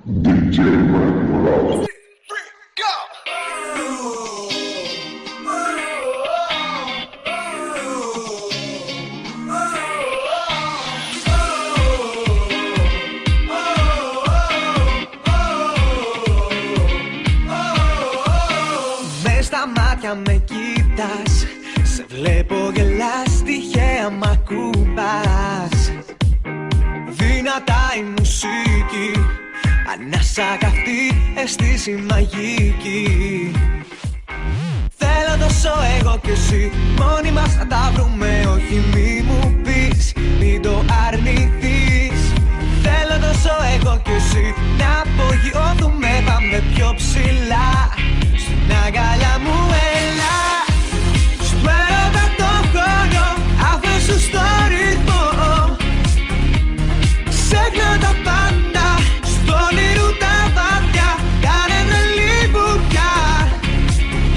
Μες στα μάτια με κοίτας, σε βλέπω γελάς, τυχαία μ' ακουμπάς. Δυνατά η μουσική, ανάσα καυτή, αίσθηση μαγική. Θέλω τόσο εγώ κι εσύ, μόνοι μας να τα βρούμε. Όχι μη μου πεις, μην το αρνηθείς. Θέλω τόσο εγώ κι εσύ, να απογειώθουμε, πάμε πιο ψηλά. Στην αγκαλιά μου έλα, σου έρωτα το χρόνο, αφήσου στο ρυθμό. Ξέχνα τα πάντα, στο όνειρο τα βάθια, κάνε με λιμπουριά.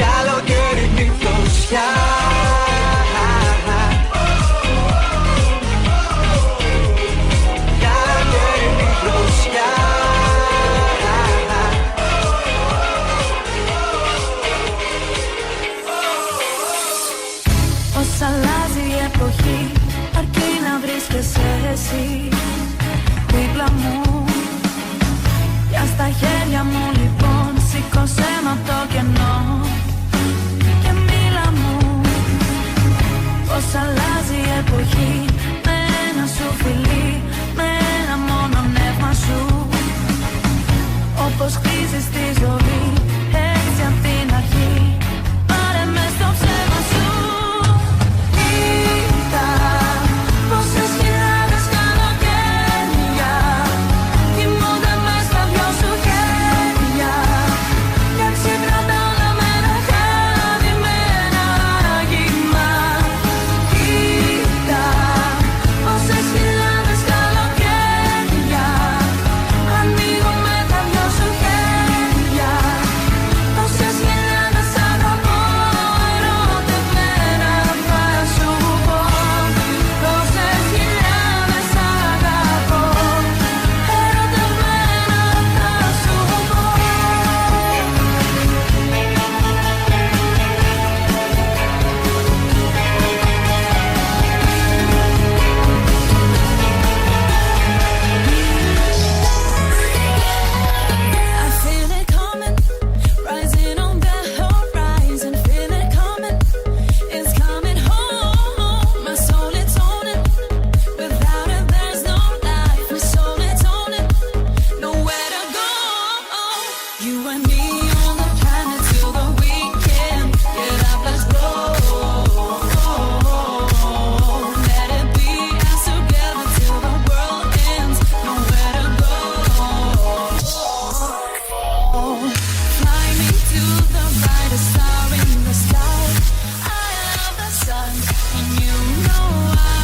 Καλοκαίρινη φωτιά. Καλοκαίρινη φωτιά. Πώς αλλάζει η εποχή, αρκεί να βρίσκεσαι εσύ δίπλα μου. Για στα χέρια μου λοιπόν, σήκωσέ μ' απ' το κενό και μίλα μου. Πώς αλλάζει η εποχή, με ένα σου φιλί, με ένα μόνο νεύμα σου. Όπως χτίζεις τη ζωή, έτσι απ' την αρχή, πάρε με στο ψέμα σου. Κοίτα πόσες χιλιάδες καλοκαίρια κοιμούνται μες στα δυο σου χέρια και ξύπνα τα όλα με ένα χάδι, με ένα άγγιγμα. Κοίτα πόσες χιλιάδες καλοκαίρια ανοίγω με τα δυο σου χέρια. Τόσες χιλιάδες αγαπώ, ερωτευμένα θα σου πω. Τόσες χιλιάδες αγαπώ, ερωτευμένα θα σου πω. I feel it coming, rising on the horizon. Feel it coming, it's coming home. My soul it's on it, without it there's no life. My soul it's on it, nowhere to go. You and me on the planet till the weekend. Get up, let's go. Let it be us together till the world ends. Nowhere to go. Fly me to the brightest star in the sky. I love the sun, and you know I.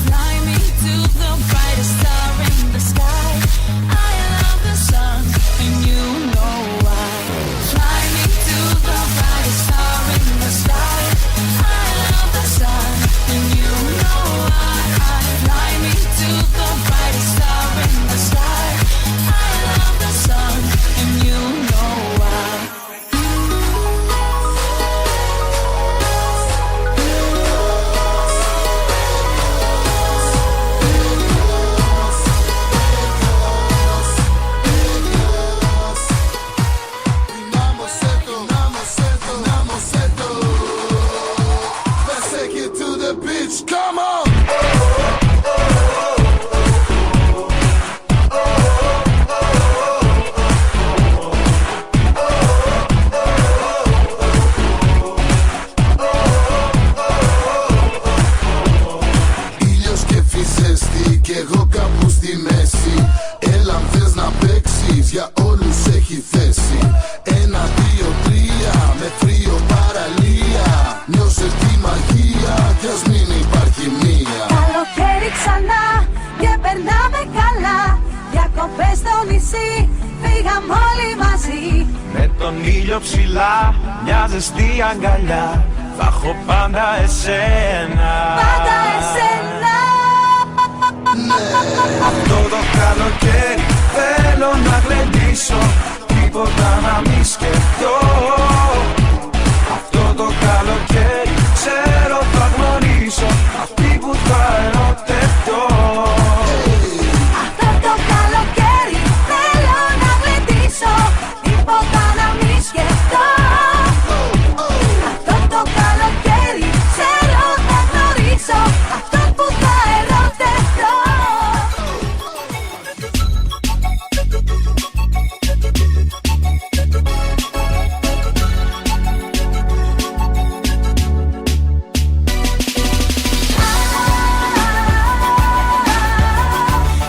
Fly me to the brightest star in the sky. I love the sun, and you know I. Fly me to the brightest star in the sky. I love the sun, and you know I. Fly me to the brightest star in the sky. I love the sun, and you know I. Let's take it to the beach, come on! Ήλιος και φυσέστη κι εγώ κάπου στη μέση. Έλα αν θες να παίξεις, για όλους έχει θέση. 1, 2, 3, με θρύο παραλία. Νιώσε τη μαγεία κι ας μην υπάρχει μία. Καλοκαίρι ξανά και περνάμε καλά. Διακοπές στο νησί, φύγαμε όλοι μαζί. Με τον ήλιο ψηλά, μια ζεστή αγκαλιά, θα έχω πάντα εσένα. Πάντα εσένα. Αυτό το καλοκαίρι θέλω να γλεντήσω. γλεντήσω, τίποτα να μη σκεφτώ. Αυτό το καλοκαίρι ξέρω θα γνωρίσω αυτή που θα ερωτευτώ. Αυτό το καλοκαίρι θέλω να γλεντήσω, τίποτα να μη σκεφτώ. Αυτό το καλοκαίρι ξέρω θα γνωρίσω αυτό που θα ερωτευτώ.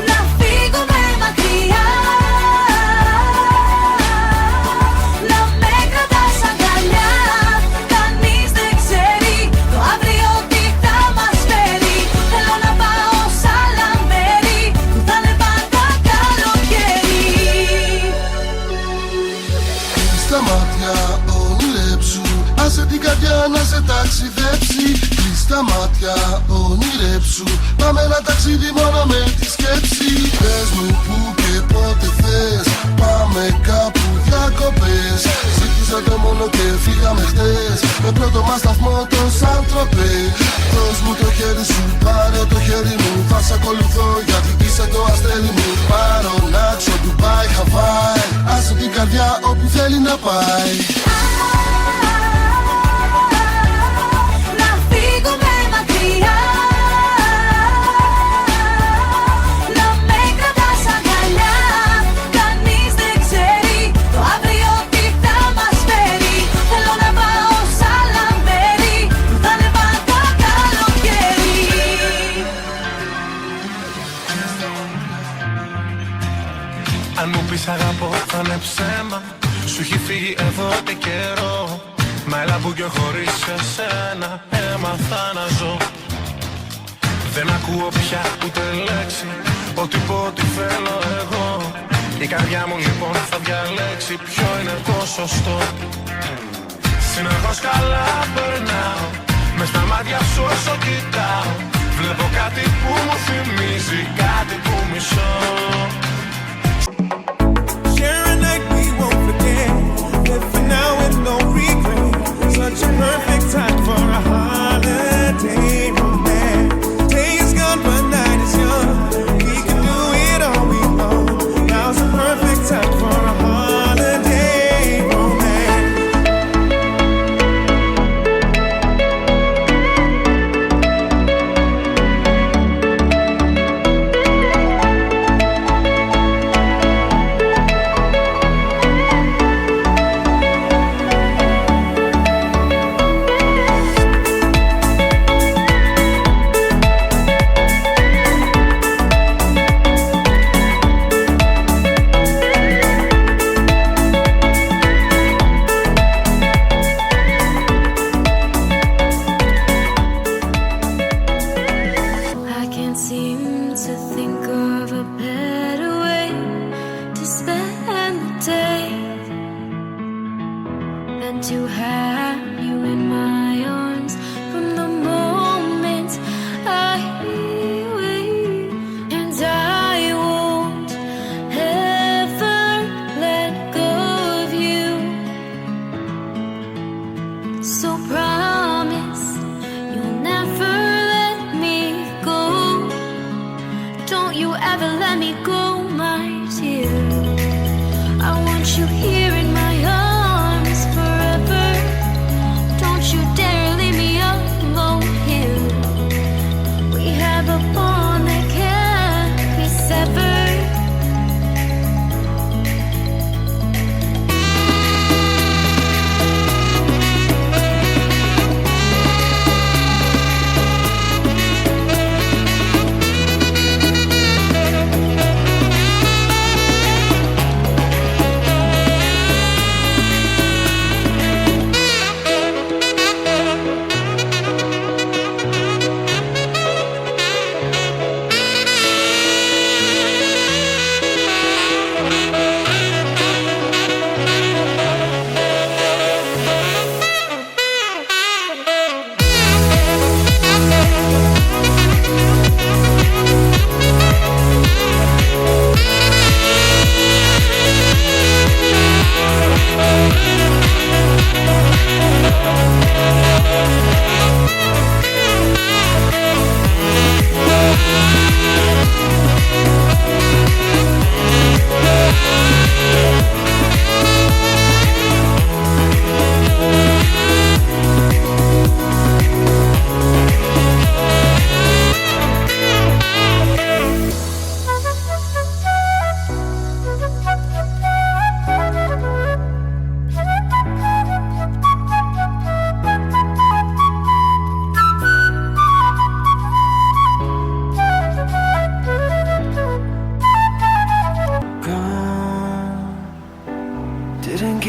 Να φύγουμε μακριά, να με κρατάς αγκαλιά. Κανείς δεν ξέρει το αύριο τι θα μας φέρει. Θέλω να πάω σ' άλλα μέρη που θα είναι πάντα καλοκαίρι. Στα μάτια ονειρέψου, άσε την καρδιά να σε ταξιδέψει. Κλείς τα μάτια ονειρέψου, πάμε ένα ταξίδι μόνο με τη σκέψη. Πες μου που και πότε θες, πάμε κάπου διακοπές. Ζήτησα το μόνο και φύγαμε χτες, με πρώτο μας σταθμό το Σαντροπέ. Δώσ' μου το χέρι σου, πάρε το χέρι μου, θα σ' ακολουθώ γιατί είσαι το αστέρι μου. Πάρω Νάξο, Ντουμπάι, Χαβάι, άσε την καρδιά όπου θέλει να πάει. Να φύγουμε μακριά, να με κρατάς αγκαλιά. Κανείς δεν ξέρει το αύριο τι θα μας φέρει. Θέλω να πάω σ' άλλα μέρη που θα είναι πάντα καλοκαίρι. Αν μου πεις αγαπώ θα είναι ψέμα, σου έχει φύγει εδώ και καιρό. Μα έλα που και χωρίς εσένα έμαθα να ζω. Δεν ακούω πια ούτε λέξη, ό,τι πω τι θέλω εγώ. Η καρδιά μου λοιπόν θα διαλέξει ποιο είναι το σωστό. Συνεχώς καλά περνάω, μες στα μάτια σου όσο κοιτάω. Βλέπω κάτι που μου θυμίζει, κάτι που μισώ. Share a night we won't forget. Live for now with no regret. Such a perfect time for a holiday romance. Day is gone but night is young. We can do it all we want. Now's the perfect time for a holiday romance. I can't seem to think of a better way to spend the day than to have you in my arms from the moment I wake. And I won't ever let go of you. So promise you'll never let me go. Don't you ever let me go, my dear. I want you here in my arms forever. Don't you dare leave me alone here. We have a bond that can't be severed.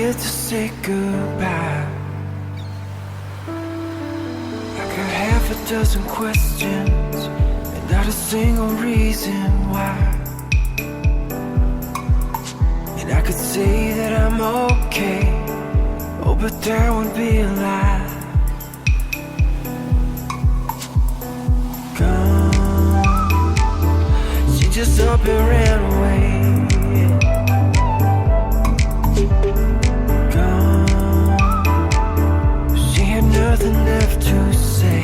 scared to say goodbye. I got half a dozen questions and not a single reason why. And I could say that I'm okay, oh, but that would be a lie. Gone, she just up and ran away. Gone, she had nothing left to say.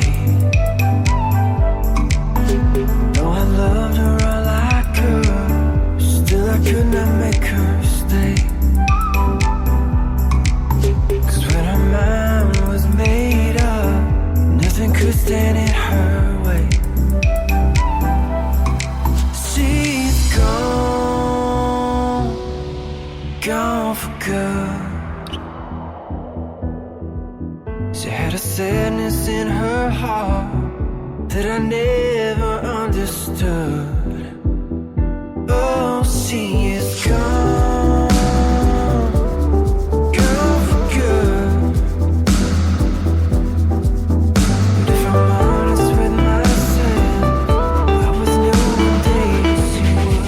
No, I loved her all I could, still I could not make her stay. Cause when her mind was made up, nothing could stand in her way. She's gone, gone for good. She had a sadness in her heart that I never understood. Oh, she is gone, gone for good. But if I'm honest with myself, I was knowing days she would.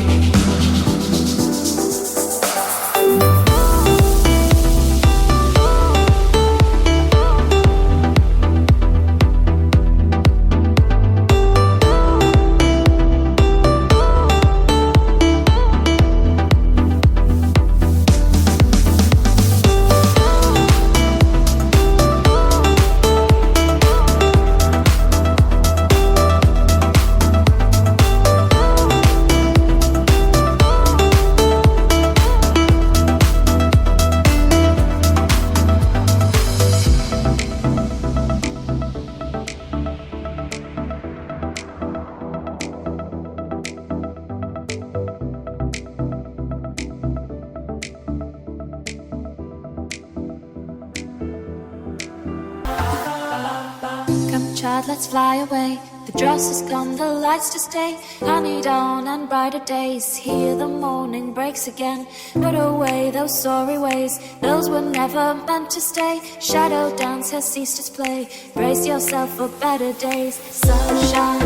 Come, child, let's fly away. The dress has come, the lights to stay. Honey dawn and brighter days. Here the morning breaks again. Put away those sorry ways, those were never meant to stay. Shadow dance has ceased its play. Brace yourself for better days. Sunshine,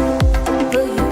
will you